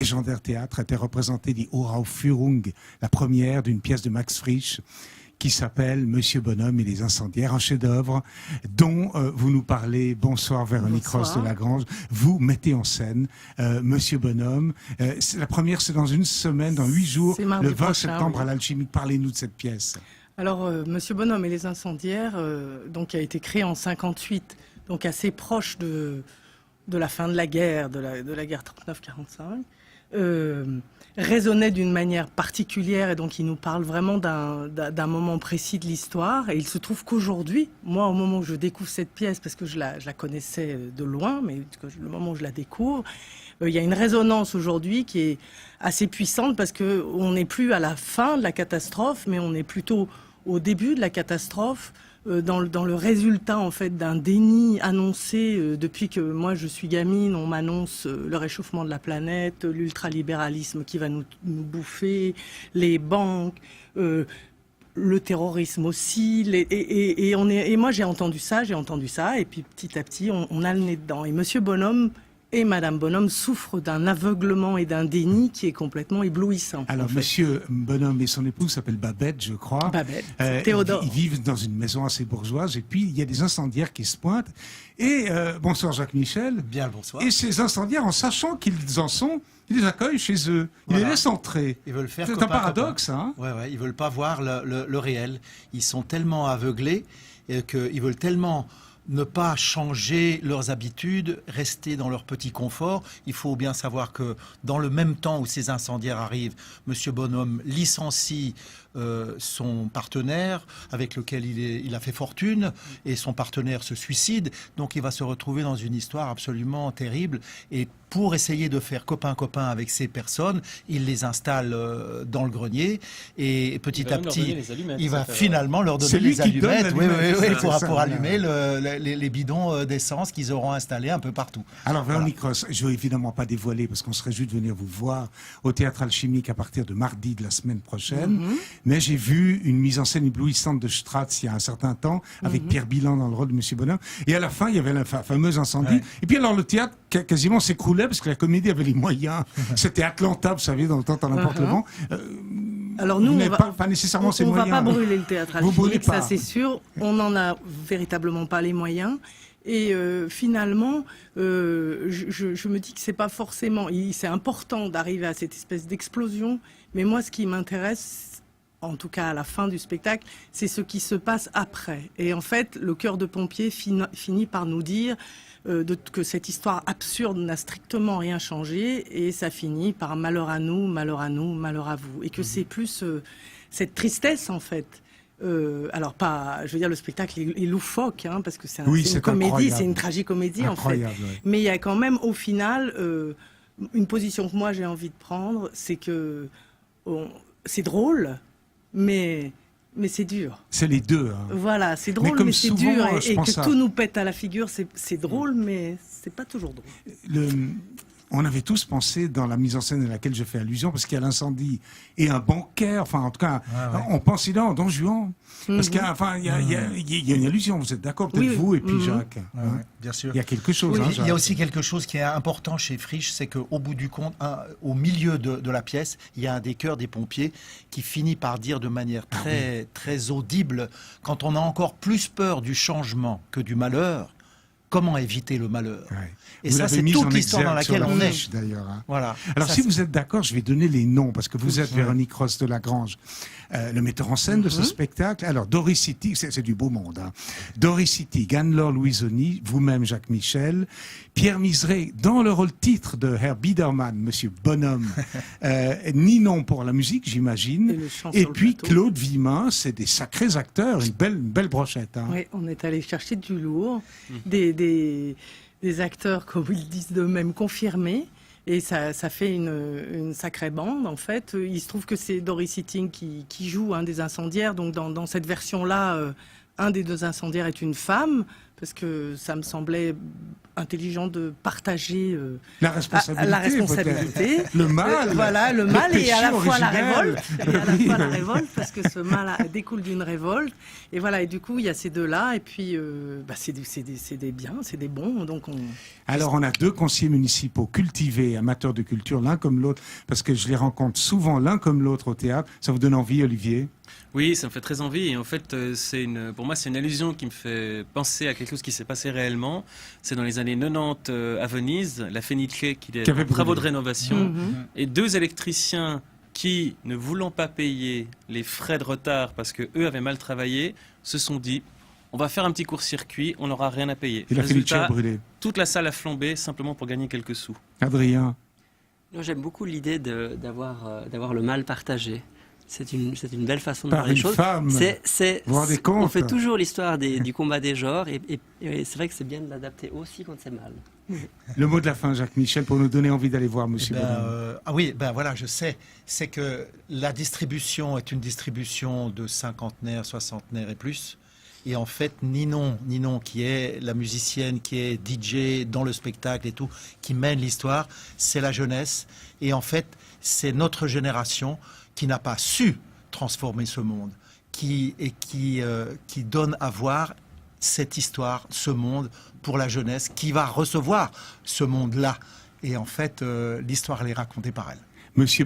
légendaire théâtre, était représenté die Uraufführung, la première d'une pièce de Max Frisch, qui s'appelle Monsieur Bonhomme et les incendiaires, un chef-d'œuvre dont vous nous parlez. Bonsoir Véronique Ross de Lagrange. Vous mettez en scène Monsieur Bonhomme. La première, c'est dans une semaine, dans 8 jours, le 20 septembre à l'Alchimique. Parlez-nous de cette pièce. Alors, Monsieur Bonhomme et les incendiaires, donc, a été créé en 58, donc assez proche de la fin de la guerre, de la guerre 39-45. Résonnait d'une manière particulière et donc il nous parle vraiment d'un moment précis de l'histoire. Et il se trouve qu'aujourd'hui, moi au moment où je découvre cette pièce, parce que je la connaissais de loin, mais le moment où je la découvre, il y a une résonance aujourd'hui qui est assez puissante parce qu'on n'est plus à la fin de la catastrophe, mais on est plutôt au début de la catastrophe. Dans le résultat en fait d'un déni annoncé depuis que moi je suis gamine, on m'annonce le réchauffement de la planète, l'ultralibéralisme qui va nous bouffer, les banques, le terrorisme aussi, et moi j'ai entendu ça, et puis petit à petit on a le nez dedans. Et Monsieur Bonhomme et Madame Bonhomme souffrent d'un aveuglement et d'un déni qui est complètement éblouissant. Alors, Monsieur Bonhomme et son épouse s'appellent Babette, je crois. Babette, Théodore. Ils vivent dans une maison assez bourgeoise, et puis il y a des incendiaires qui se pointent. Et bonsoir Jacques Michel. Bien le bonsoir. Et ces incendiaires, en sachant qu'ils en sont, ils les accueillent chez eux. Ils les laissent entrer. Ils veulent faire c'est un paradoxe, hein. Ouais, ils veulent pas voir le réel. Ils sont tellement aveuglés qu'ils veulent tellement ne pas changer leurs habitudes, rester dans leur petit confort. Il faut bien savoir que dans le même temps où ces incendiaires arrivent, Monsieur Bonhomme licencie son partenaire avec lequel il a fait fortune, et son partenaire se suicide. Donc il va se retrouver dans une histoire absolument terrible. Et pour essayer de faire copain-copain avec ces personnes, il les installe dans le grenier, et petit à petit, il va finalement leur donner les allumettes, pour allumer les bidons d'essence qu'ils auront installés un peu partout. Alors Véronique Ross, je ne veux évidemment pas dévoiler, parce qu'on serait juste de venir vous voir au Théâtre Alchimique à partir de mardi de la semaine prochaine, mais j'ai vu une mise en scène éblouissante de Strauss il y a un certain temps, avec Pierre Bilan dans le rôle de Monsieur Bonhomme, et à la fin, il y avait le fameux incendie, et puis alors le théâtre quasiment s'écroulait, parce que la comédie avait les moyens. C'était Atlanta, vous savez, dans le temps, n'importe le vent. Alors nous, on ne pas nécessairement ces moyens. va pas brûler le Théâtre Alchimique, ça c'est sûr. On n'en a véritablement pas les moyens. Et finalement, je me dis que c'est pas forcément... C'est important d'arriver à cette espèce d'explosion, mais moi, ce qui m'intéresse, en tout cas à la fin du spectacle, c'est ce qui se passe après. Et en fait, le chœur de pompier finit par nous dire que cette histoire absurde n'a strictement rien changé, et ça finit par malheur à nous, malheur à nous, malheur à vous. Et que c'est plus cette tristesse, en fait. Alors pas, je veux dire, le spectacle est loufoque, hein, parce que c'est une comédie, c'est une tragicomédie en fait. Ouais. Mais il y a quand même au final une position que moi j'ai envie de prendre, c'est que c'est drôle, mais c'est dur. C'est les deux. Hein. Voilà, c'est drôle, mais c'est dur, et que tout nous pète à la figure, c'est drôle, mais c'est pas toujours drôle. On avait tous pensé, dans la mise en scène à laquelle je fais allusion, parce qu'il y a l'incendie et un banquet, enfin en tout cas, on pense là en Don Juan, parce qu'il y a une allusion, vous êtes d'accord, peut-être vous et puis Jacques. Bien sûr. Il y a quelque chose. Il y a aussi quelque chose qui est important chez Frisch, c'est qu'au bout du compte, au milieu de la pièce, il y a un des chœurs des pompiers qui finit par dire de manière très audible, quand on a encore plus peur du changement que du malheur, comment éviter le malheur. Et vous ça, c'est toute l'histoire dans laquelle on est. D'ailleurs, hein. Voilà. Alors, si vous êtes d'accord, je vais donner les noms, parce que vous êtes Véronique Ross de Lagrange, le metteur en scène de ce spectacle. Alors, Doris City, c'est du beau monde. Hein. Doris City, Anne-Laure Louisoni, vous-même Jacques Michel, Pierre Miseret, dans le rôle titre de Herr Biedermann, Monsieur Bonhomme, Ninon pour la musique, j'imagine, et puis Claude Vimin, c'est des sacrés acteurs, une belle brochette. Hein. Oui, on est allé chercher du lourd, des acteurs, comme ils disent d'eux-mêmes, confirmés. Et ça fait une sacrée bande, en fait. Il se trouve que c'est Doris Sitting qui joue un des incendiaires. Donc, dans cette version-là, un des deux incendiaires est une femme. parce que ça me semblait intelligent de partager La responsabilité. la responsabilité. Le mal. Voilà, le mal et à la péché fois la originel. révolte. Et à la fois la révolte, parce que ce mal découle d'une révolte. Et voilà, et du coup, il y a ces deux-là. Et puis, c'est des biens, c'est des bons. Donc Alors, on a 2 conseillers municipaux cultivés, amateurs de culture, l'un comme l'autre, parce que je les rencontre souvent l'un comme l'autre au théâtre. Ça vous donne envie, Olivier? Oui, ça me fait très envie. Et en fait, pour moi, c'est une allusion qui me fait penser à quelque chose qui s'est passé réellement. C'est dans les années 90 à Venise, la Fenice qui est avait en travaux de brûlé. rénovation. Et 2 électriciens qui, ne voulant pas payer les frais de retard parce que eux avaient mal travaillé, se sont dit on va faire un petit court-circuit, on n'aura rien à payer. Et la Fenice Résultat, a brûlé. toute la salle a flambé simplement pour gagner quelques sous. Adrien? Moi, j'aime beaucoup l'idée d'avoir le mal partagé. C'est une belle façon de Par voir les une choses. femme. Vous vous rendez compte? On fait toujours l'histoire du combat des genres et c'est vrai que c'est bien de l'adapter aussi quand c'est mal. Le mot de la fin, Jacques Michel, pour nous donner envie d'aller voir Monsieur Bonhomme. Ah oui, voilà, je sais. C'est que la distribution est une distribution de cinquantenaires, soixantenaires et plus. Et en fait, Ninon, qui est la musicienne, qui est DJ dans le spectacle et tout, qui mène l'histoire, c'est la jeunesse. Et en fait, c'est notre génération qui n'a pas su transformer ce monde, qui donne à voir cette histoire, ce monde pour la jeunesse, qui va recevoir ce monde-là. Et en fait, l'histoire elle est racontée par elle. Monsieur